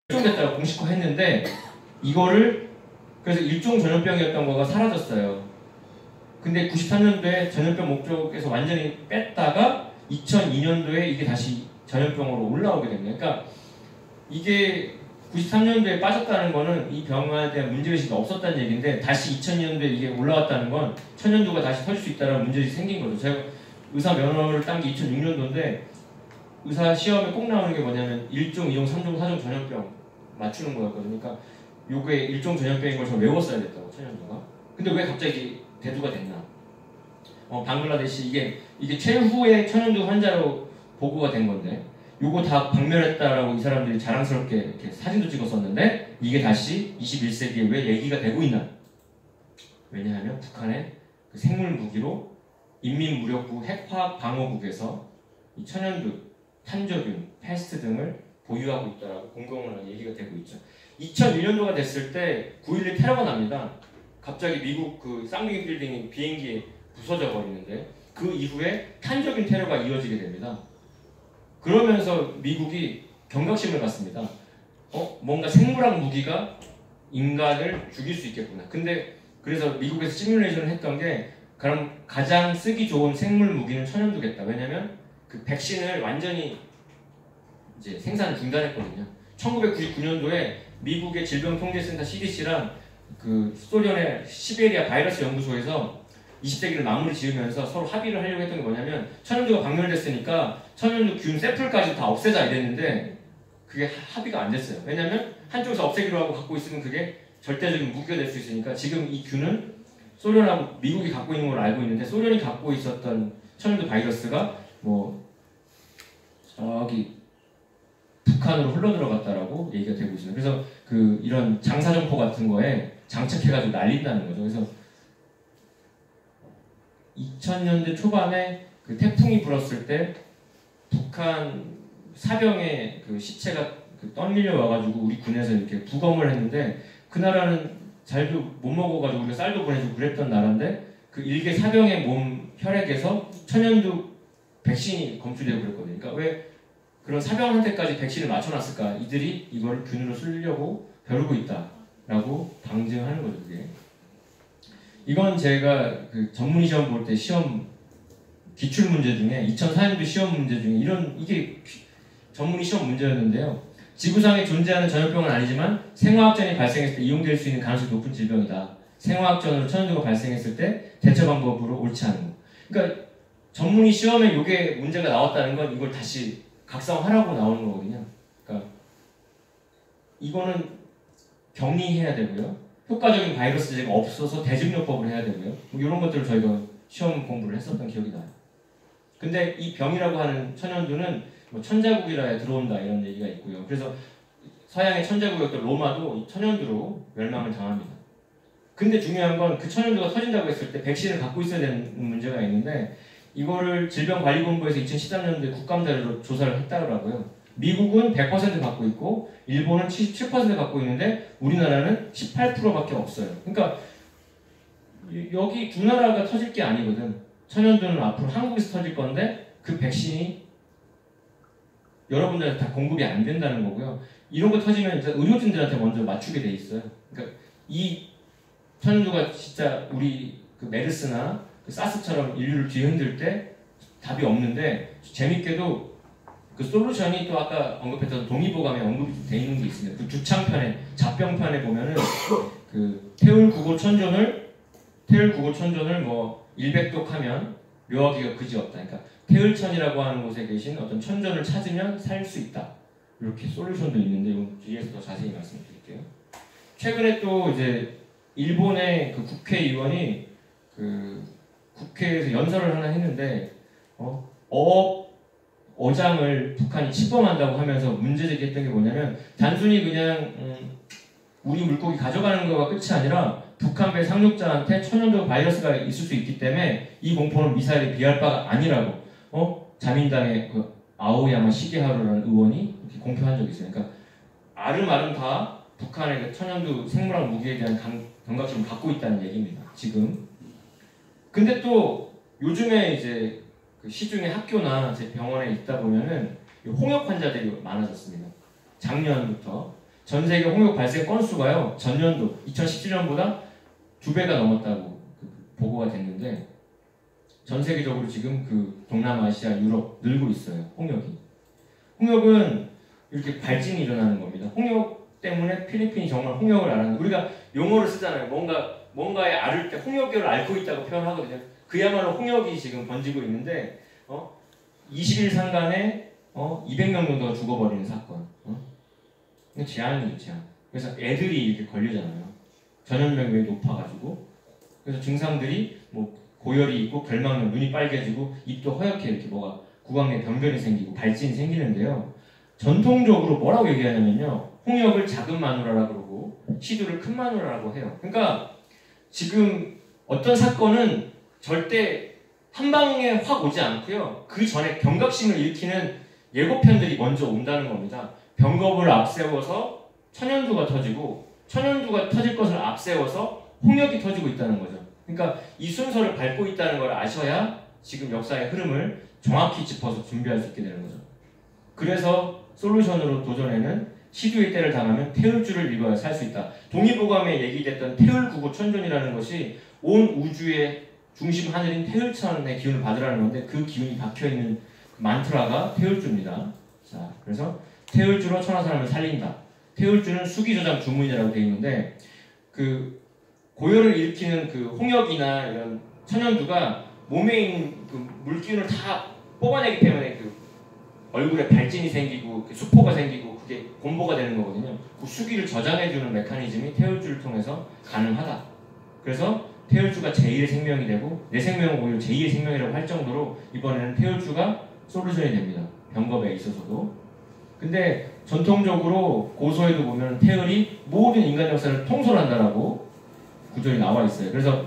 됐다고 공식화했는데 이거를 그래서 일종 전염병이었던 거가 사라졌어요. 근데 93년도에 전염병 목적에서 완전히 뺐다가 2002년도에 이게 다시 전염병으로 올라오게 됩니다. 그러니까 이게 93년도에 빠졌다는 거는 이 병에 대한 문제의식이 없었다는 얘기인데 다시 2002년도에 이게 올라왔다는 건 천연두가 다시 터질 수 있다는 문제의식이 생긴 거죠. 제가 의사 면허를 딴 게 2006년도인데 의사 시험에 꼭 나오는 게 뭐냐면 1종, 2종, 3종, 4종 전염병 맞추는 거였거든요. 그러니까 요게 1종 전염병인 걸 저 외웠어야 됐다고, 천연두가. 근데 왜 갑자기 대두가 됐나? 방글라데시 이게 최후의 천연두 환자로 보고가 된 건데 요거 다 박멸했다라고 이 사람들이 자랑스럽게 이렇게 사진도 찍었었는데 이게 다시 21세기에 왜 얘기가 되고 있나? 왜냐하면 북한의 그 생물 무기로 인민무력부 핵화학방어국에서 이 천연두, 탄저균, 패스트 등을 보유하고 있다라고 공공연하게 얘기가 되고 있죠. 2001년도가 됐을 때 9.11 테러가 납니다. 갑자기 미국 그 쌍둥이 빌딩이 비행기에 부서져 버리는데 그 이후에 탄저균 테러가 이어지게 됩니다. 그러면서 미국이 경각심을 갖습니다. 뭔가 생물학 무기가 인간을 죽일 수 있겠구나. 근데 그래서 미국에서 시뮬레이션을 했던 게 그럼 가장 쓰기 좋은 생물 무기는 천연두겠다. 왜냐면 그 백신을 완전히 이제 생산을 중단했거든요. 1999년도에 미국의 질병통제센터 CDC랑 그 소련의 시베리아 바이러스 연구소에서 20세기를 마무리 지으면서 서로 합의를 하려고 했던 게 뭐냐면 천연두가 박멸됐으니까 천연두 균 샘플까지 다 없애자 이랬는데 그게 합의가 안 됐어요. 왜냐면 한쪽에서 없애기로 하고 갖고 있으면 그게 절대적인 무기가 될 수 있으니까 지금 이 균은 소련하고 미국이 갖고 있는 걸 알고 있는데 소련이 갖고 있었던 천연두 바이러스가 뭐 저기 북한으로 흘러들어갔다라고 얘기가 되고 있습니다. 그래서 그 이런 장사정포 같은 거에 장착해가지고 날린다는 거죠. 그래서 2000년대 초반에 그 태풍이 불었을 때 북한 사병의 그 시체가 떠밀려 와가지고 우리 군에서 이렇게 부검을 했는데 그 나라는 잘도 못 먹어가지고 우리가 쌀도 보내주고 그랬던 나라인데 그 일개 사병의 몸 혈액에서 천연두 백신이 검출되고 그랬거든요. 그러니까 왜 그런 사병한테까지 백신을 맞춰놨을까? 이들이 이걸 균으로 쓰려고 벼르고 있다라고 방증하는 거죠. 그게. 이건 제가 그 전문의 시험 볼 때 시험 기출 문제 중에 2004년도 시험 문제 중에 이게 전문의 시험 문제였는데요. 지구상에 존재하는 전염병은 아니지만 생화학전이 발생했을 때 이용될 수 있는 가능성이 높은 질병이다. 생화학전으로 천연두가 발생했을 때 대처 방법으로 옳지 않은 거. 그러니까 전문의 시험에 이게 문제가 나왔다는 건 이걸 다시 각성하라고 나오는 거거든요. 그러니까 이거는 격리해야 되고요. 효과적인 바이러스 제가 없어서 대증요법을 해야 되고요. 뭐 이런 것들을 저희가 시험 공부를 했었던 기억이 나요. 근데 이 병이라고 하는 천연두는 뭐 천자국이라에 들어온다 이런 얘기가 있고요. 그래서 서양의 천자국이었던 로마도 천연두로 멸망을 당합니다. 근데 중요한 건 그 천연두가 터진다고 했을 때 백신을 갖고 있어야 되는 문제가 있는데 이거를 질병관리본부에서 2013년도에 국감자료로 조사를 했다더라고요. 미국은 100% 갖고 있고 일본은 77% 갖고 있는데 우리나라는 18%밖에 없어요. 그러니까 여기 두 나라가 터질 게 아니거든. 천연두는 앞으로 한국에서 터질 건데 그 백신이 여러분들한테 다 공급이 안 된다는 거고요. 이런 거 터지면 이제 의료진들한테 먼저 맞추게 돼 있어요. 그러니까 이 천연두가 진짜 우리 그 메르스나 그 사스처럼 인류를 뒤흔들 때 답이 없는데 재밌게도 그 솔루션이 또 아까 언급했던 동의보감에 언급이 돼 있는 게 있습니다. 그 주창편에 잡병편에 보면은 그 태울구고천존을 뭐 100독 하면 묘하기가 그지없다. 그러니까 태을천이라고 하는 곳에 계신 어떤 천존을 찾으면 살 수 있다. 이렇게 솔루션도 있는데 이건 뒤에서 더 자세히 말씀드릴게요. 최근에 또 이제 일본의 그 국회의원이 그 국회에서 연설을 하나 했는데 어장을 북한이 침범한다고 하면서 문제 제기했던 게 뭐냐면 단순히 그냥 우리 물고기 가져가는 거가 끝이 아니라 북한 배 상륙자한테 천연두 바이러스가 있을 수 있기 때문에 이 공포는 미사일에 비할 바가 아니라고 자민당의 그 아오야마 시게하루라는 의원이 이렇게 공표한 적이 있어요. 그러니까 아름아름 다 북한의 그 천연두 생물학 무기에 대한 경각심을 갖고 있다는 얘기입니다. 지금. 근데 또 요즘에 이제 그 시중에 학교나 제 병원에 있다 보면은 홍역 환자들이 많아졌습니다. 작년부터 전 세계 홍역 발생 건수가요, 전년도 2017년보다 2배가 넘었다고 보고가 됐는데, 전 세계적으로 지금 그 동남아시아, 유럽 늘고 있어요. 홍역이. 홍역은 이렇게 발진이 일어나는 겁니다. 홍역 때문에 필리핀이 정말 홍역을 앓았는데, 우리가 용어를 쓰잖아요. 뭔가에 앓을 때 홍역을 앓고 있다고 표현하거든요. 그야말로 홍역이 지금 번지고 있는데 20일 상간에 200명 정도가 죽어버리는 사건. 재앙이죠, 재앙. 그래서 애들이 이렇게 걸리잖아요. 전염병이 높아가지고. 그래서 증상들이 뭐 고열이 있고 결막염, 눈이 빨개지고 입도 허옇게 이렇게 뭐가 구강내 병변이 생기고 발진이 생기는데요. 전통적으로 뭐라고 얘기하냐면요, 홍역을 작은 마누라라고 그러고 시두를 큰 마누라라고 해요. 그러니까 지금 어떤 사건은 절대 한 방에 확 오지 않고요, 그 전에 경각심을 일으키는 예고편들이 먼저 온다는 겁니다. 병겁을 앞세워서 천연두가 터지고, 천연두가 터질 것을 앞세워서 홍역이 터지고 있다는 거죠. 그러니까 이 순서를 밟고 있다는 걸 아셔야 지금 역사의 흐름을 정확히 짚어서 준비할 수 있게 되는 거죠. 그래서 솔루션으로 도전에는 시두의 때를 당하면 태울줄을 읽어야 살 수 있다. 동의보감에 얘기됐던 태울구고 천존이라는 것이 온 우주의 중심 하늘인 태울천의 기운을 받으라는 건데, 그 기운이 박혀있는 만트라가 태울주입니다. 자, 그래서 태울주로 천하 사람을 살린다. 태울주는 수기조장 주문이라고 되어 있는데, 그 고열을 일으키는 그 홍역이나 이런 천연두가 몸에 있는 그 물기운을 다 뽑아내기 때문에 그 얼굴에 발진이 생기고 수포가 생기고 그게 곰보가 되는 거거든요. 그 수기를 저장해주는 메커니즘이 태울주를 통해서 가능하다. 그래서 태울주가 제1의 생명이 되고, 내 생명은 오히려 제2의 생명이라고 할 정도로 이번에는 태울주가 솔루션이 됩니다. 병겁에 있어서도. 근데 전통적으로 고서에도 보면 태울이 모든 인간 역사를 통솔한다라고 구절이 나와 있어요. 그래서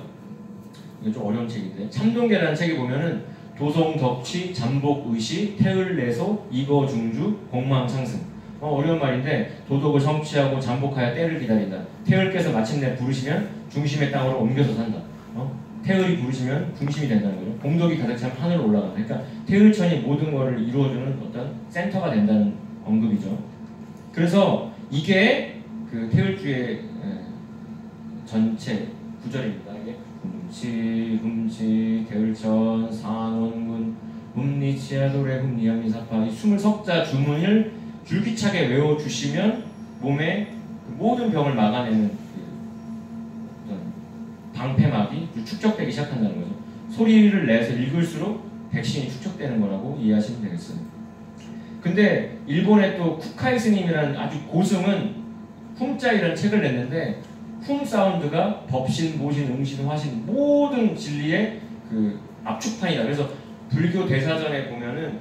이게 좀 어려운 책인데, 참동계라는 책에 보면은 도성덕취, 잠복의시, 태을내소, 이거중주, 공망창승. 어려운 말인데, 도덕을 성취하고 잠복하여 때를 기다린다. 태을께서 마침내 부르시면 중심의 땅으로 옮겨서 산다. 태을이 부르시면 중심이 된다는 거죠. 공덕이 가득 차면 하늘로 올라간다. 그러니까 태을천이 모든 것을 이루어주는 어떤 센터가 된다는 언급이죠. 그래서 이게 그 태을주의 전체 구절입니다. 이게 흠치 태을천 산원군 흠리치아도레 흠리암미사파, 이 20석자 주문을 줄기차게 외워주시면 몸의 그 모든 병을 막아내는 그 어떤 방패막이 축적되기 시작한다는 거죠. 소리를 내서 읽을수록 백신이 축적되는 거라고 이해하시면 되겠어요. 근데 일본의 또 쿠카이 스님이라는 아주 고승은 훔자이라는 책을 냈는데, 훔 사운드가 법신, 모신, 응신, 화신 모든 진리의 그 압축판이다. 그래서 불교 대사전에 보면은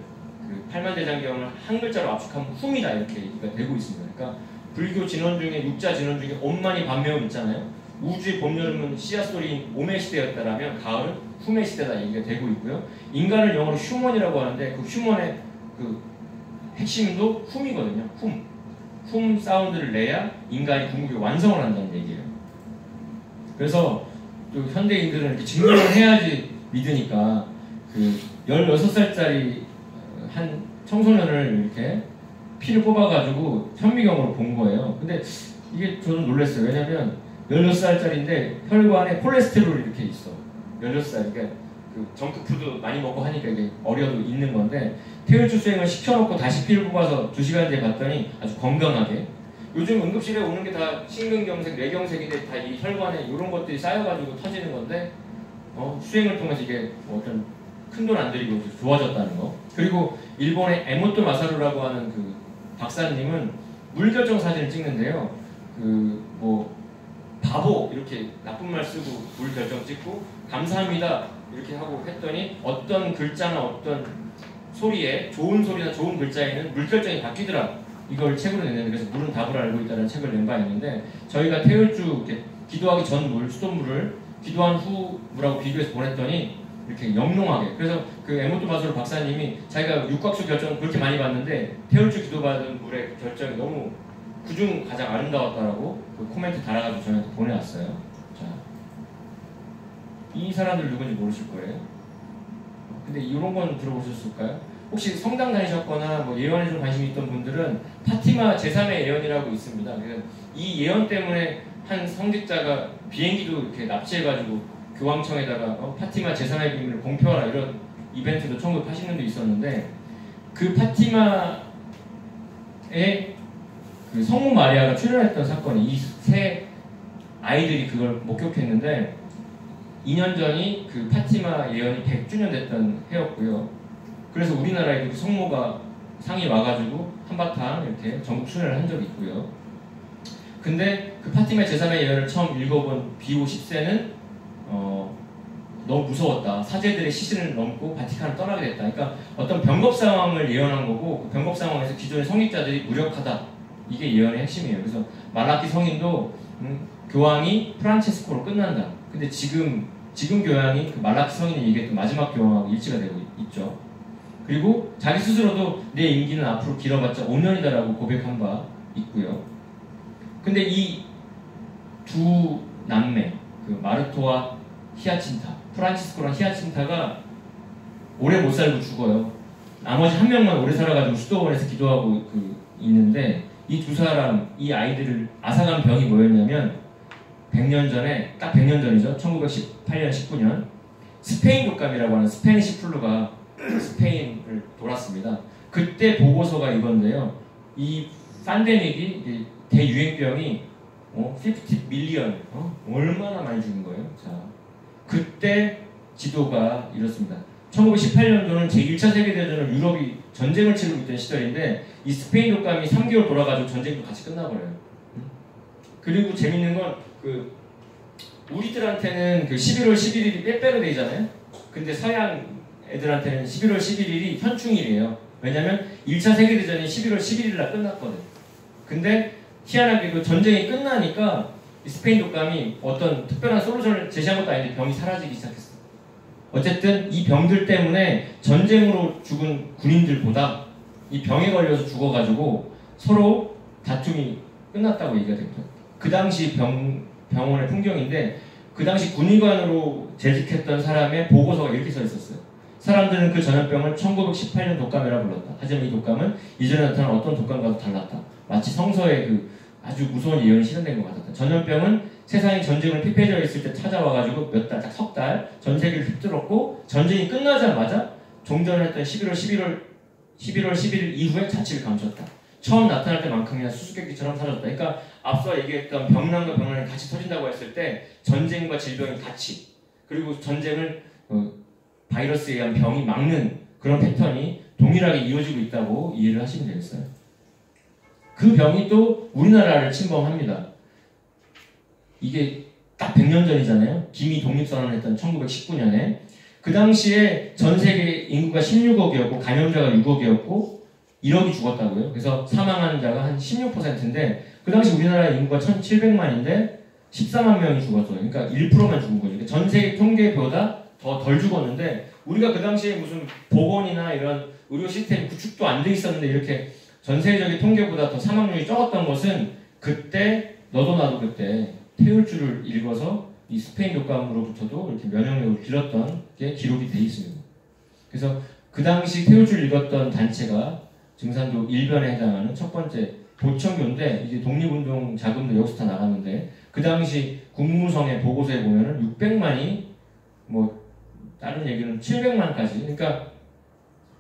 그 팔만대장경을 한 글자로 압축하면 훔이다 이렇게 얘기가 되고 있습니다. 그러니까 불교 진원 중에, 육자 진원 중에 엄만이 반매음 있잖아요. 우주의 봄, 여름은 씨앗 소리인 옴의 시대였다라면 가을은 훔의 시대다 얘기가 되고 있고요. 인간을 영어로 휴먼이라고 하는데, 그 휴먼의 그 핵심도 훔이거든요. 훔 사운드를 내야 인간이 궁극의 완성을 한다는 얘기예요. 그래서 또 현대인들은 이렇게 증명을 해야지 믿으니까, 그 16살짜리 한 청소년을 이렇게 피를 뽑아가지고 현미경으로 본 거예요. 근데 이게 저는 놀랐어요. 왜냐면 16살짜리인데 혈관에 콜레스테롤이 이렇게 있어. 16살. 그러니까 그 정크푸드 많이 먹고 하니까 이게 어려도 있는 건데, 태울주 수행을 시켜놓고 다시 피를 뽑아서 2시간 뒤에 봤더니 아주 건강하게. 요즘 응급실에 오는 게 다 심근경색, 뇌경색인데 다 이 혈관에 이런 것들이 쌓여가지고 터지는 건데, 수행을 통해서 이게 어떤 큰 돈 안 들이고 좋아졌다는 거. 그리고 일본의 에모토 마사루라고 하는 그 박사님은 물결정 사진을 찍는데요. 그 뭐 바보 이렇게 나쁜 말 쓰고 물결정 찍고 감사합니다 이렇게 하고 했더니 어떤 글자나 어떤 소리에, 좋은 소리나 좋은 글자에는 물결정이 바뀌더라. 이걸 책으로 냈는데, 그래서 물은 답을 알고 있다는 책을 낸 바 있는데, 저희가 태울주 기도하기 전 물, 수돗물을 기도한 후 물하고 비교해서 보냈더니 이렇게 영롱하게. 그래서 그 에모토 마사루 박사님이 자기가 육각수 결정을 그렇게 많이 봤는데 태울주 기도받은 물의 결정이 너무 그중 가장 아름다웠다라고 그 코멘트 달아가지고 저한테 보내왔어요. 자, 이 사람들 누군지 모르실 거예요. 근데 이런 건 들어보셨을까요? 혹시 성당 다니셨거나 뭐 예언에 좀 관심이 있던 분들은 파티마 제3의 예언이라고 있습니다. 이 예언 때문에 한 성직자가 비행기도 이렇게 납치해가지고 교황청에다가 파티마 제3의 비밀을 공표하라 이런 이벤트도 1980년도에 있었는데 그 파티마에 그 성모 마리아가 출연했던 사건이 이 세 아이들이 그걸 목격했는데 2년 전이 그 파티마 예언이 100주년 됐던 해였고요. 그래서 우리나라에도 그 성모가 상이 와가지고 한바탕 이렇게 전국 순회를 한 적이 있고요. 근데 그 파티마 제3의 예언을 처음 읽어본 비오 10세는 너무 무서웠다. 사제들의 시신을 넘고 바티칸을 떠나게 됐다. 그러니까 어떤 병겁 상황을 예언한 거고 그 병겁 상황에서 기존의 성직자들이 무력하다. 이게 예언의 핵심이에요. 그래서 말라키 성인도 교황이 프란체스코로 끝난다. 근데 지금 교황이 그 말라키 성인이 얘기했던 마지막 교황하고 일치가 되고 있죠. 그리고 자기 스스로도 내 임기는 앞으로 길어봤자 5년이다라고 고백한 바 있고요. 근데 이 두 남매, 그 마르토와 히아친타, 프란치스코랑 히아친타가 오래 못 살고 죽어요. 나머지 한 명만 오래 살아가지고 수도원에서 기도하고 있는데 이 두 사람, 이 아이들을 앗아간 병이 뭐였냐면 100년 전에, 딱 100년 전이죠. 1918년, 19년 스페인 독감이라고 하는 스페니시 플루가 스페인을 돌았습니다. 그때 보고서가 이건데요. 이 팬데믹이 대유행병이 50 밀리언 얼마나 많이 죽은 거예요. 자, 그때 지도가 이렇습니다. 1918년도는 제1차 세계대전을 유럽이 전쟁을 치르고 있던 시절인데 이 스페인 독감이 3개월 돌아가지고 전쟁도 같이 끝나버려요. 그리고 재밌는 건 우리들한테는 그 11월 11일이 빼빼로 데이잖아요. 근데 서양 애들한테는 11월 11일이 현충일이에요. 왜냐면 1차 세계대전이 11월 11일 날 끝났거든. 근데 희한하게도 전쟁이 끝나니까 이 스페인 독감이 어떤 특별한 솔루션을 제시한 것도 아닌데 병이 사라지기 시작했어. 어쨌든 이 병들 때문에 전쟁으로 죽은 군인들보다 이 병에 걸려서 죽어가지고 서로 다툼이 끝났다고 얘기가 됩니다. 그 당시 병원의 풍경인데 그 당시 군의관으로 재직했던 사람의 보고서가 이렇게 써 있었어요. 사람들은 그 전염병을 1918년 독감이라 불렀다. 하지만 이 독감은 이전에 나타난 어떤 독감과도 달랐다. 마치 성서에 그 아주 무서운 예언이 실현된 것 같았다. 전염병은 세상이 전쟁을 피폐해져 있을 때 찾아와가지고 몇 달, 딱 석 달 전 세계를 휩쓸었고 전쟁이 끝나자마자 종전했던 11월 11일 이후에 자취를 감췄다. 처음 나타날 때만큼이나 수수께끼처럼 사라졌다. 그러니까 앞서 얘기했던 병난과 병난이 같이 터진다고 했을 때 전쟁과 질병이 같이 그리고 전쟁을 바이러스에 의한 병이 막는 그런 패턴이 동일하게 이어지고 있다고 이해를 하시면 되겠어요. 그 병이 또 우리나라를 침범합니다. 이게 딱 100년 전이잖아요. 김이 독립선언을 했던 1919년에 그 당시에 전 세계 인구가 16억이었고 감염자가 6억이었고 1억이 죽었다고요. 그래서 사망한 자가 한 16%인데 그 당시 우리나라 인구가 1700만인데 14만 명이 죽었어요. 그러니까 1%만 죽은 거죠. 전 세계 통계보다 더 덜 죽었는데 우리가 그 당시에 무슨 보건이나 이런 의료 시스템 구축도 안 돼 있었는데 이렇게 전 세계적인 통계보다 더 사망률이 적었던 것은 그때 너도 나도 그때 태울주를 읽어서 이 스페인 독감으로부터도 이렇게 면역력을 길었던 게 기록이 돼 있습니다. 그래서 그 당시 태울주를 읽었던 단체가 증산도 일변에 해당하는 첫 번째 보청교인데 이제 독립운동 자금도 여기서 다 나갔는데 그 당시 국무성의 보고서에 보면은 600만이 뭐 다른 얘기는 700만까지 그러니까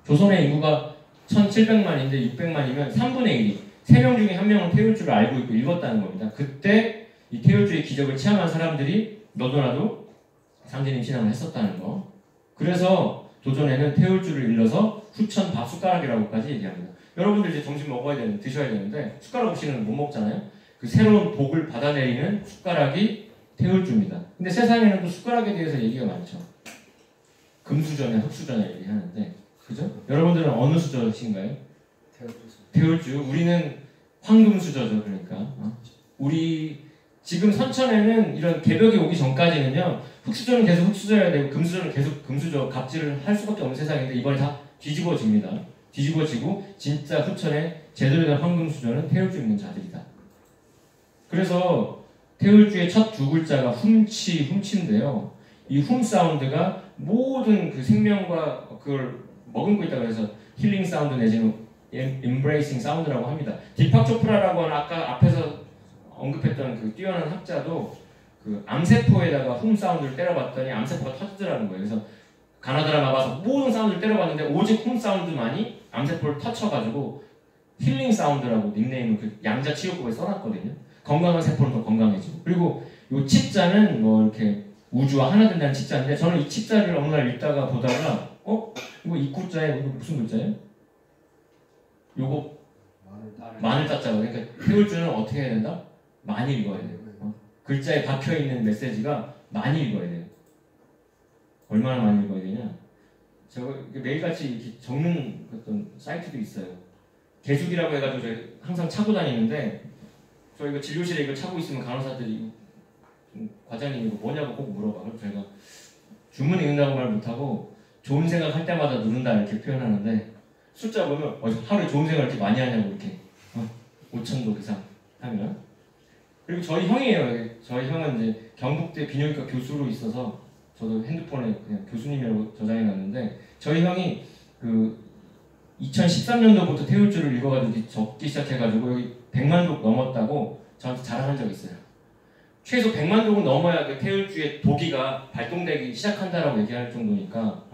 조선의 인구가 1700만인데 600만이면 3분의 1이 3명 중에 1명은 태울주를 알고 있고 읽었다는 겁니다. 그때 이 태울주의 기적을 체험한 사람들이 너도 나도 상제님 신앙을 했었다는 거. 그래서 도전에는 태울주를 일러서 후천 밥 숟가락이라고까지 얘기합니다. 여러분들 이제 점심 드셔야 되는데 숟가락 없이는 못 먹잖아요. 그 새로운 복을 받아내리는 숟가락이 태울주입니다. 근데 세상에는 또 숟가락에 대해서 얘기가 많죠. 금수저냐 흑수저냐 얘기하는데 그죠? 여러분들은 어느 수저신가요? 태울주. 우리는 황금수저죠. 그러니까 우리 지금 선천에는 이런 개벽이 오기 전까지는요 흑수저는 계속 흑수저여야 되고 금수저는 계속 금수저 갑질을 할 수밖에 없는 세상인데 이번에 다 뒤집어집니다. 뒤집어지고 진짜 후천에 제대로 된 황금수저는 태울주 있는 자들이다. 그래서 태울주의 첫 두 글자가 훔치인데요. 이 훔 사운드가 모든 그 생명과 그걸 머금고 있다고 해서 힐링 사운드 내지는 embracing 사운드라고 합니다. 디팍 초프라라고 하는 아까 앞에서 언급했던 그 뛰어난 학자도 그 암세포에다가 홈 사운드를 때려봤더니 암세포가 터지더라는 거예요. 그래서 가나다라 마바서 모든 사운드를 때려봤는데 오직 홈 사운드만이 암세포를 터쳐가지고 힐링 사운드라고 닉네임을 그 양자 치료법에 써놨거든요. 건강한 세포는 더 건강해지고. 그리고 요 칩자는 뭐 이렇게 우주와 하나 된다는 칩자인데 저는 이 칩자를 어느 날 읽다가 보다가 이거 입구자에 이거 무슨 글자예요? 요거 마늘 자자가 그러니까 태울주는 어떻게 해야 된다? 많이 읽어야 돼요. 글자에 박혀있는 메시지가 많이 읽어야 돼요. 얼마나 많이 읽어야 되냐? 제가 매일같이 이렇게 적는 어떤 사이트도 있어요. 개숙이라고 해가지고 저희 항상 차고 다니는데 저희가 진료실에 이거 차고 있으면 간호사들이 과장님 이거 뭐냐고 꼭 물어봐. 그럼 저희가 주문 읽는다고 말 못하고 좋은 생각 할 때마다 누른다 이렇게 표현하는데 숫자 보면 하루에 좋은 생각 이렇게 많이 하냐고 이렇게 5,000도 이상 하면 그리고 저희 형이에요. 저희 형은 이제 경북대 비뇨기과 교수로 있어서 저도 핸드폰에 그냥 교수님이라고 저장해놨는데 저희 형이 그 2013년도부터 태울주를 읽어가지고 적기 시작해가지고 여기 100만 독 넘었다고 저한테 자랑한 적이 있어요. 최소 100만 독은 넘어야 그 태울주의 도기가 발동되기 시작한다라고 얘기할 정도니까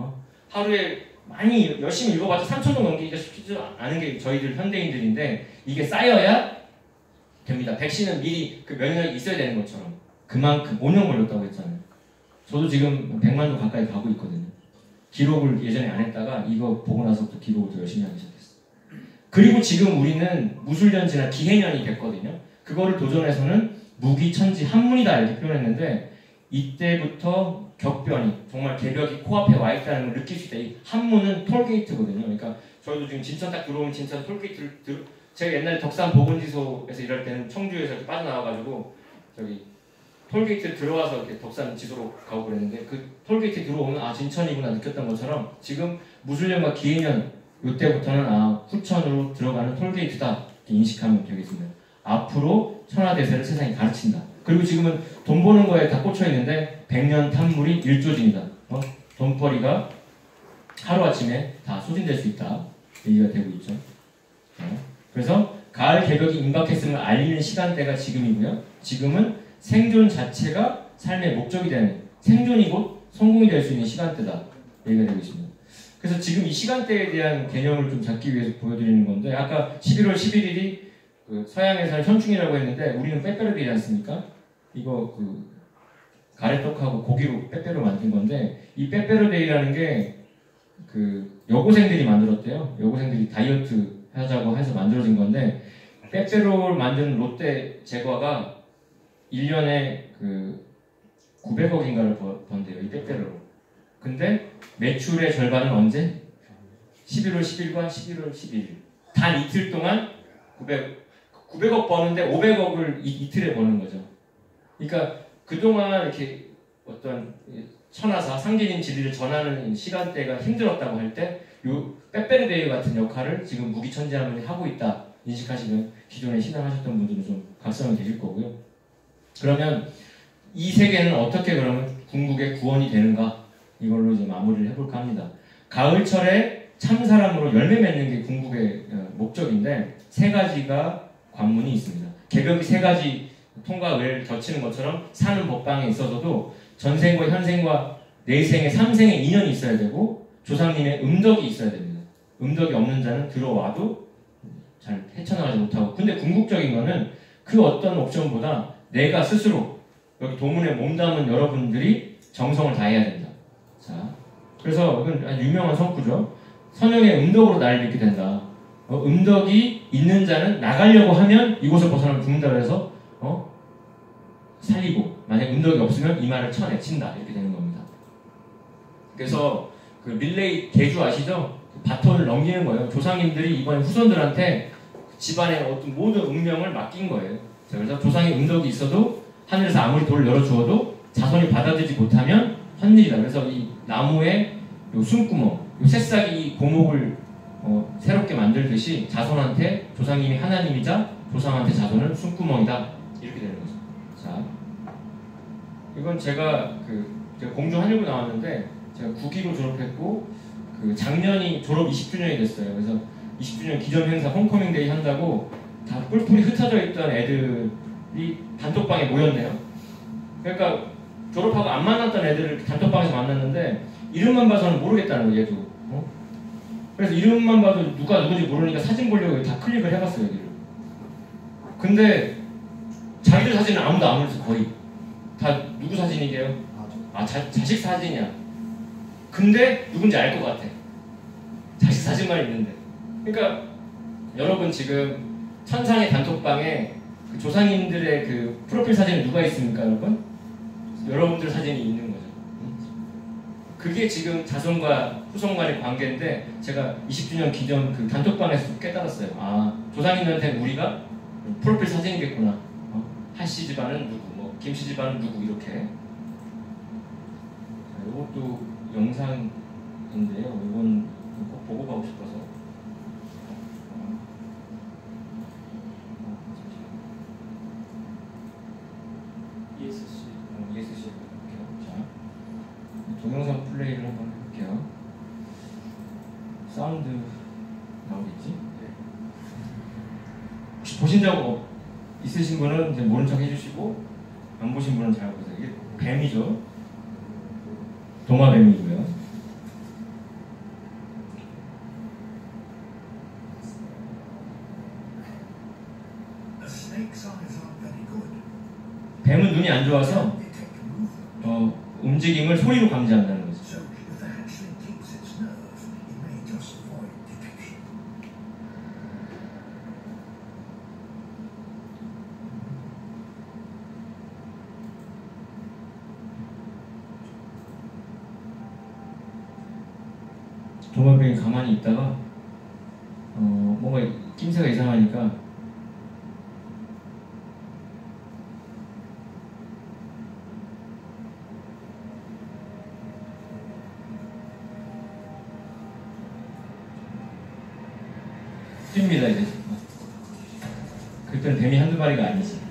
하루에 많이 열심히 읽어봤자 3,000독 넘기기가 쉽지 않은 게 저희들 현대인들인데 이게 쌓여야 됩니다. 백신은 미리 그 면역력이 있어야 되는 것처럼 그만큼 5년 걸렸다고 했잖아요. 저도 지금 100만 독 가까이 가고 있거든요. 기록을 예전에 안 했다가 이거 보고 나서부터 기록을 더 열심히 하기 시작했어요. 그리고 지금 우리는 무술년지나 기해년이 됐거든요. 그거를 도전해서는 무기천지 한문이다 이렇게 표현했는데 이때부터 격변이 정말 개벽이 코앞에 와 있다는 걸 느낄 수 있다. 이 한문은 톨게이트거든요. 그러니까 저희도 지금 진천 딱 들어오면 진천 톨게이트를 제가 옛날에 덕산 보건지소에서 일할 때는 청주에서 이렇게 빠져나와가지고 저기 톨게이트를 들어와서 이렇게 덕산 지소로 가고 그랬는데 그 톨게이트 들어오면 진천이구나 느꼈던 것처럼 지금 무술년과 기해년 이때부터는 후천으로 들어가는 톨게이트다 이렇게 인식하면 되겠습니다. 앞으로 천하대세를 세상에 가르친다. 그리고 지금은 돈 버는 거에 다 꽂혀 있는데 100년 탐물이 일조진이다. 돈벌이가 하루아침에 다 소진될 수 있다. 얘기가 되고 있죠. 그래서 가을 개벽이 임박했음을 알리는 시간대가 지금이고요. 지금은 생존 자체가 삶의 목적이 되는 생존이 곧 성공이 될 수 있는 시간대다. 얘기가 되고 있습니다. 그래서 지금 이 시간대에 대한 개념을 좀 잡기 위해서 보여드리는 건데 아까 11월 11일이 그 서양에서는 현충이라고 했는데 우리는 빼빼로데이지 않습니까? 이거 그 가래떡하고 고기로 빼빼로 만든 건데 이 빼빼로데이라는 게 그 여고생들이 만들었대요. 여고생들이 다이어트 하자고 해서 만들어진 건데 빼빼로를 만드는 롯데 제과가 1년에 그 900억인가를 번대요. 이 빼빼로로. 근데 매출의 절반은 언제? 11월 10일과 11월 11일. 단 이틀 동안 900억 버는데 500억을 이틀에 버는 거죠. 그러니까 그동안 이렇게 어떤 천하사, 상계님 진리를 전하는 시간대가 힘들었다고 할 때 요 빼빼로데이 같은 역할을 지금 무기천지하면 하고 있다 인식하시면 기존에 신앙하셨던 분들은 좀 각성이 되실 거고요. 그러면 이 세계는 어떻게 그러면 궁극의 구원이 되는가 이걸로 이제 마무리를 해볼까 합니다. 가을철에 참사람으로 열매 맺는 게 궁극의 목적인데 세 가지가 관문이 있습니다. 개벽이 세 가지 통과 의례를 겹치는 것처럼 사는 법방에 있어서도 전생과 현생과 내생의 삼생의 인연이 있어야 되고 조상님의 음덕이 있어야 됩니다. 음덕이 없는 자는 들어와도 잘 헤쳐나가지 못하고 근데 궁극적인 거는 그 어떤 옵션보다 내가 스스로 여기 도문에 몸담은 여러분들이 정성을 다해야 된다. 자, 그래서 이건 아주 유명한 성구죠. 선영의 음덕으로 나를 믿게 된다. 음덕이 있는 자는 나가려고 하면 이곳을 벗어나면 죽는다 그래서 살리고 만약 음덕이 없으면 이 말을 쳐내친다 이렇게 되는 겁니다. 그래서 그 릴레이 계주 아시죠? 그 바톤을 넘기는 거예요. 조상님들이 이번에 후손들한테 집안의 어떤 모든 운명을 맡긴 거예요. 자, 그래서 조상의 음덕이 있어도 하늘에서 아무리 돌을 열어주어도 자손이 받아들이지 못하면 헛일이다. 그래서 이 나무의 요 숨구멍, 요 새싹이 이 고목을 새롭게 만들듯이 자손한테 조상님이 하나님이자 조상한테 자손은 숨구멍이다. 이렇게 되는 거죠. 자, 이건 제가 공중 한일고 나왔는데 제가 9기로 졸업했고 그 작년이 졸업 20주년이 됐어요. 그래서 20주년 기념 행사 홈커밍데이 한다고 다 뿔뿔이 흩어져 있던 애들이 단톡방에 모였네요. 그러니까 졸업하고 안 만났던 애들을 단톡방에서 만났는데 이름만 봐서는 모르겠다는 거예요, 얘도. 그래서 이름만 봐도 누가 누군지 모르니까 사진 보려고 다 클릭을 해봤어요, 여기를. 근데 자기들 사진은 아무도 안 올렸어, 거의. 다 누구 사진이게요? 아, 자식 사진이야. 근데 누군지 알 것 같아. 자식 사진만 있는데. 그러니까 여러분 지금 천상의 단톡방에 그 조상님들의 그 프로필 사진에 누가 있습니까, 여러분? 여러분들 사진이 있는 거죠. 그게 지금 자손과 후손 간의 관계인데 제가 20주년 기념 그 단톡방에서 깨달았어요. 아, 조상님한테 우리가 프로필 사진이겠구나. 한씨 집안은 누구, 뭐 김씨 집안은 누구 이렇게. 이것도 영상인데요. 이건 꼭 보고 가고 싶어서. ESC 해볼게요. 자, 동영상 플레이를 한번 해볼게요. 사운드 나오겠지? 혹시 보신 적 있으신 분은 이제 모른 척 해주시고 안 보신 분은 잘 보세요. 이게 뱀이죠. 도마뱀이고요. 뱀은 눈이 안 좋아서 움직임을 소리로 감지한다는 거죠. 도마뱀이 가만히 있다가 뭔가 낌새가 이상하니까 뜁니다 이제. 그때는 뱀이 한두 마리가 아니지.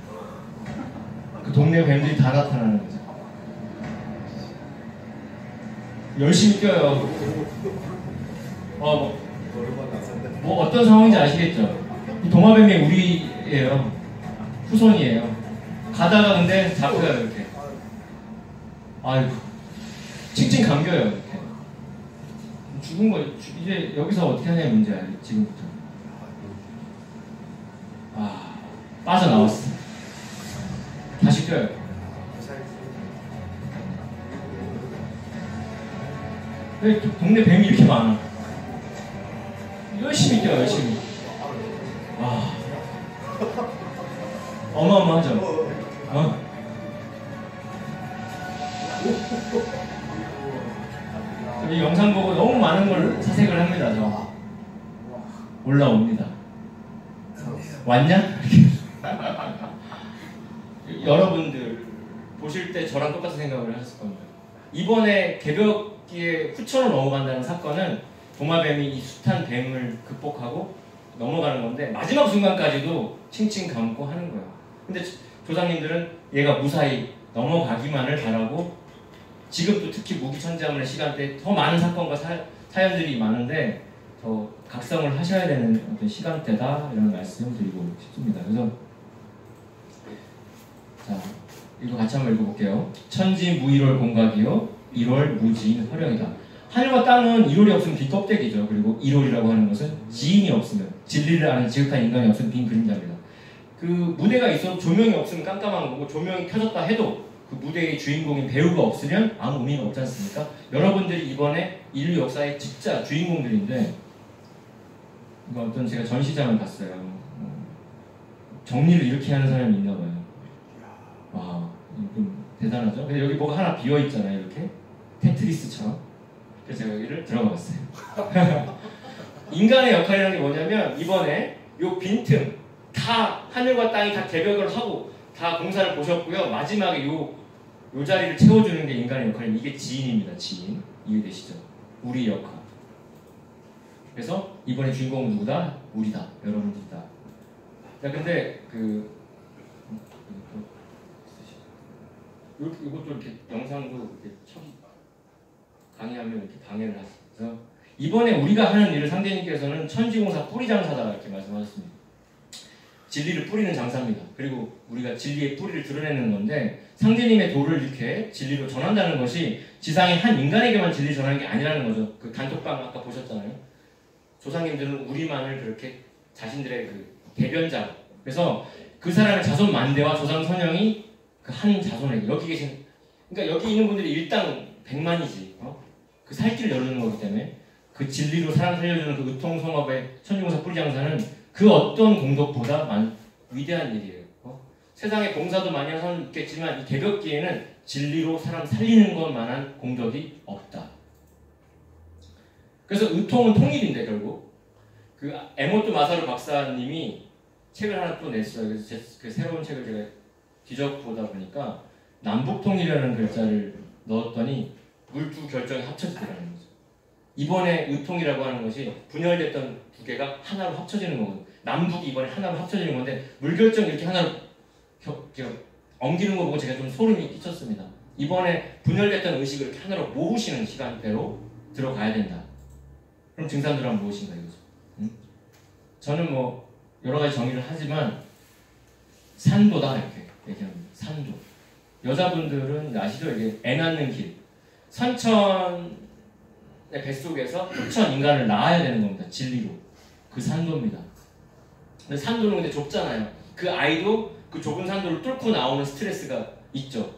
그 동네 뱀들이 다 나타나는 거죠. 열심히 뛰어요. 뭐 어떤 상황인지 아시겠죠? 이 도마뱀이 우리예요. 후손이에요. 가다가 근데 잡혀요 이렇게. 아이고 칭칭 감겨요 이렇게. 죽은 거 이제 여기서 어떻게 하냐의 문제야 지금부터. 아 빠져나왔어. 다시 뛰어요. 왜 동네 뱀이 이렇게 많아? 열심히 뛰어 열심히. 와 어마어마하죠. 이 영상 보고 너무 많은 걸 사색을 합니다. 저 올라옵니다. 왔냐? 여러분들 보실 때 저랑 똑같은 생각을 하셨을 겁니다. 이번에 개벽기에 후천으로 넘어간다는 사건은 도마뱀이 이 숱한 뱀을 극복하고 넘어가는 건데 마지막 순간까지도 칭칭 감고 하는 거예요. 근데 조상님들은 얘가 무사히 넘어가기만을 바라고 지금도 특히 무기천지함의 시간대에 더 많은 사건과 사연들이 많은데 더 각성을 하셔야 되는 어떤 시간대다 이런 말씀 드리고 싶습니다. 그래서 자 이거 같이 한번 읽어볼게요. 천지 무일월 공각이요 일월 무지인 허령이다. 하늘과 땅은 일월이 없으면 빈 껍데기죠. 그리고 일월이라고 하는 것은 지인이 없으면 진리를 아는 지극한 인간이 없으면 빈 그림자입니다. 그 무대가 있어도 조명이 없으면 깜깜한 거고 조명이 켜졌다 해도 그 무대의 주인공인 배우가 없으면 아무 의미가 없지 않습니까? 여러분들이 이번에 인류 역사의 진짜 주인공들인데 이거 어떤 제가 전시장을 갔어요. 정리를 이렇게 하는 사람이 있나 봐요. 와, 좀 대단하죠? 근데 여기 뭐가 하나 비어 있잖아요, 이렇게 테트리스처럼. 그래서 제가 여기를 들어가 봤어요. 인간의 역할이라는 게 뭐냐면 이번에 요 빈틈 다 하늘과 땅이 다 개벽을 하고 다 공사를 보셨고요. 마지막에 요 자리를 채워주는 게 인간의 역할입니다. 이게 지인입니다. 지인. 이해되시죠? 우리 역할. 그래서 이번에 주인공은 누구다? 우리다. 여러분들이다. 자, 근데 이것도 이렇게 영상도 이렇게 강의하면 이렇게 방해를 하셔서 이번에 우리가 하는 일을 상대님께서는 천지공사 뿌리장사다 이렇게 말씀하셨습니다. 진리를 뿌리는 장사입니다. 그리고 우리가 진리의 뿌리를 드러내는 건데 상대님의 도를 이렇게 진리로 전한다는 것이 지상의 한 인간에게만 진리 전하는 게 아니라는 거죠. 그 단톡방 아까 보셨잖아요. 조상님들은 우리만을 그렇게 자신들의 그 대변자, 그래서 그 사람의 자손 만대와 조상 선영이 그 한 자손에게 여기 계신, 그러니까 여기 있는 분들이 일당 100만이지 그 살 길을 열어주는 거기 때문에 그 진리로 사람 살려주는 그 의통성업의 천지공사 뿌리장사는 그 어떤 공덕보다 위대한 일이에요. 세상에 봉사도 많이 하는 사람도 있겠지만 이 개벽기에는 진리로 사람 살리는 것만한 공덕이 없다. 그래서 의통은 통일인데 결국 그 에모토 마사루 박사님이 책을 하나 또 냈어요. 그래서 그 새로운 책을 제가 뒤적보다 보니까 남북통일이라는 글자를 넣었더니 물두 결정이 합쳐지더라는 거죠. 이번에 의통이라고 하는 것이 분열됐던 두 개가 하나로 합쳐지는 거거든요. 남북이 이번에 하나로 합쳐지는 건데 물결정 이렇게 하나로 엉기는 거 보고 제가 좀 소름이 끼쳤습니다. 이번에 분열됐던 의식을 이렇게 하나로 모으시는 시간대로 들어가야 된다. 그럼 증산들은 무엇인가 이거죠. 저는 뭐 여러 가지 정의를 하지만 산도다 이렇게 얘기합니다. 산도. 여자분들은 아시죠? 이게 애 낳는 길. 선천의 뱃속에서 후천 인간을 낳아야 되는 겁니다. 진리로. 그 산도입니다. 근데 산도는 근데 좁잖아요. 그 아이도 그 좁은 산도를 뚫고 나오는 스트레스가 있죠.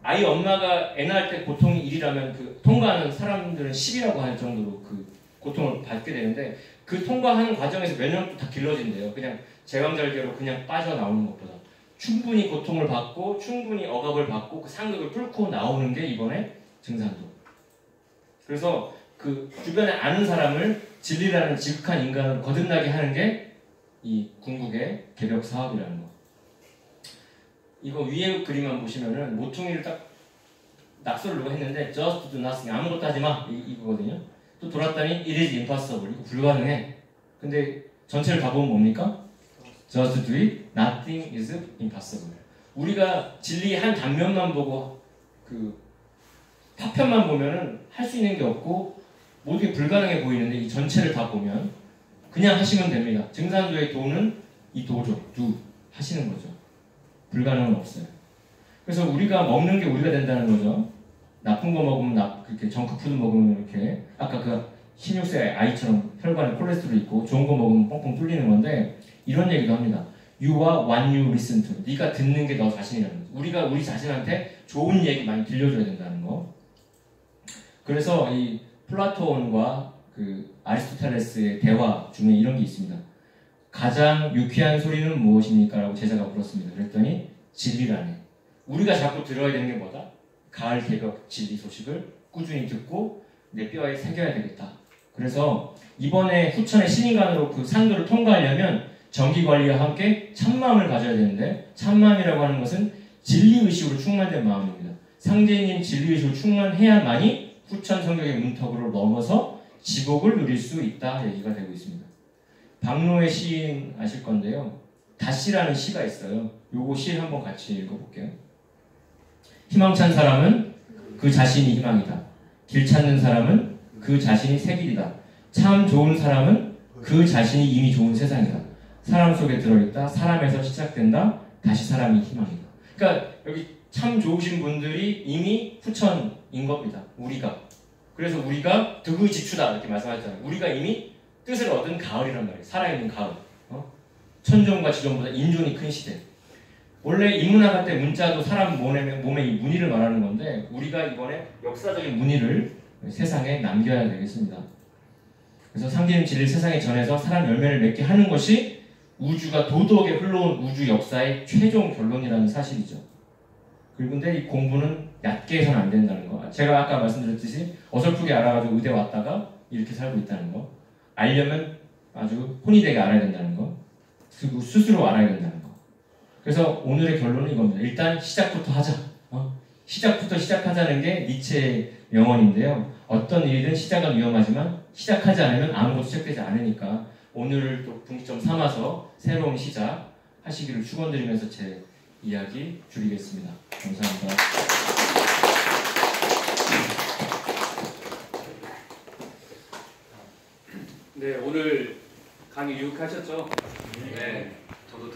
아이 엄마가 애 낳을 때 고통이 1이라면 그 통과하는 사람들은 10이라고 할 정도로 그 고통을 받게 되는데 그 통과하는 과정에서 몇 년도 다 길러진대요. 그냥 제왕절개로 그냥 빠져나오는 것보다. 충분히 고통을 받고 충분히 억압을 받고 그 상극을 뚫고 나오는 게 이번에 증산도. 그래서 그 주변에 아는 사람을 진리라는 지극한 인간으로 거듭나게 하는 게 이 궁극의 개벽 사업이라는 거. 이거 위에 그림만 보시면은 모퉁이를 딱 낙서를 누가 했는데 just do nothing, 아무것도 하지 마 이거거든요. 또 돌았더니 it is impossible, 이거 불가능해. 근데 전체를 다 보면 뭡니까? just do it, nothing is impossible. 우리가 진리의 한 단면만 보고 그 파편만 보면은 할 수 있는 게 없고 모든 게 불가능해 보이는데 이 전체를 다 보면 그냥 하시면 됩니다. 증산도의 도는 이 도죠. do 하시는 거죠. 불가능은 없어요. 그래서 우리가 먹는 게 우리가 된다는 거죠. 나쁜 거 먹으면 그렇게 정크푸드 먹으면 이렇게 아까 그 신육세 아이처럼 혈관에 콜레스테롤 있고 좋은 거 먹으면 뻥뻥 뚫리는 건데 이런 얘기도 합니다. You are what you listen to. 네가 듣는 게 너 자신이라는 거죠. 우리가 우리 자신한테 좋은 얘기 많이 들려줘야 된다는 거. 그래서 이 플라톤과 그 아리스토텔레스의 대화 중에 이런 게 있습니다. 가장 유쾌한 소리는 무엇입니까? 라고 제자가 물었습니다. 그랬더니 진리라네. 우리가 자꾸 들어야 되는 게 뭐다? 가을 개벽 진리 소식을 꾸준히 듣고 내 뼈에 새겨야 되겠다. 그래서 이번에 후천의 신인간으로 그 산도를 통과하려면 정기관리와 함께 참마음을 가져야 되는데 참마음이라고 하는 것은 진리의식으로 충만된 마음입니다. 상제님 진리의식으로 충만해야만이 후천 성격의 문턱으로 넘어서 지복을 누릴 수 있다 얘기가 되고 있습니다. 박노의 시인 아실 건데요. 다시라는 시가 있어요. 요거 시 한번 같이 읽어볼게요. 희망찬 사람은 그 자신이 희망이다. 길 찾는 사람은 그 자신이 새 길이다. 참 좋은 사람은 그 자신이 이미 좋은 세상이다. 사람 속에 들어있다. 사람에서 시작된다. 다시 사람이 희망이다. 그러니까 여기 참 좋으신 분들이 이미 후천인 겁니다. 우리가. 그래서 우리가 득의지추다 이렇게 말씀하셨잖아요. 우리가 이미 뜻을 얻은 가을이란 말이에요. 살아있는 가을. 천존과 지존보다 인존이 큰 시대. 원래 인문학할 때 문자도 사람 몸의 이 무늬를 말하는 건데 우리가 이번에 역사적인 무늬를 세상에 남겨야 되겠습니다. 그래서 상계님 진리를 세상에 전해서 사람 열매를 맺게 하는 것이 우주가 도덕에 흘러온 우주 역사의 최종 결론이라는 사실이죠. 그런데 이 공부는 얕게 해서는 안 된다는 거. 제가 아까 말씀드렸듯이 어설프게 알아가지고 의대 왔다가 이렇게 살고 있다는 거. 알려면 아주 혼이 되게 알아야 된다는 거. 그리고 스스로 알아야 된다는 거. 그래서 오늘의 결론은 이겁니다. 일단 시작부터 하자. 시작부터 시작하자는 게 니체의 명언인데요. 어떤 일이든 시작은 위험하지만 시작하지 않으면 아무것도 시작되지 않으니까 오늘을 또 분기점 삼아서 새로운 시작 하시기를 축원드리면서 제 이야기 줄이겠습니다. 감사합니다. 네, 오늘 강의 유익하셨죠? 네. 저도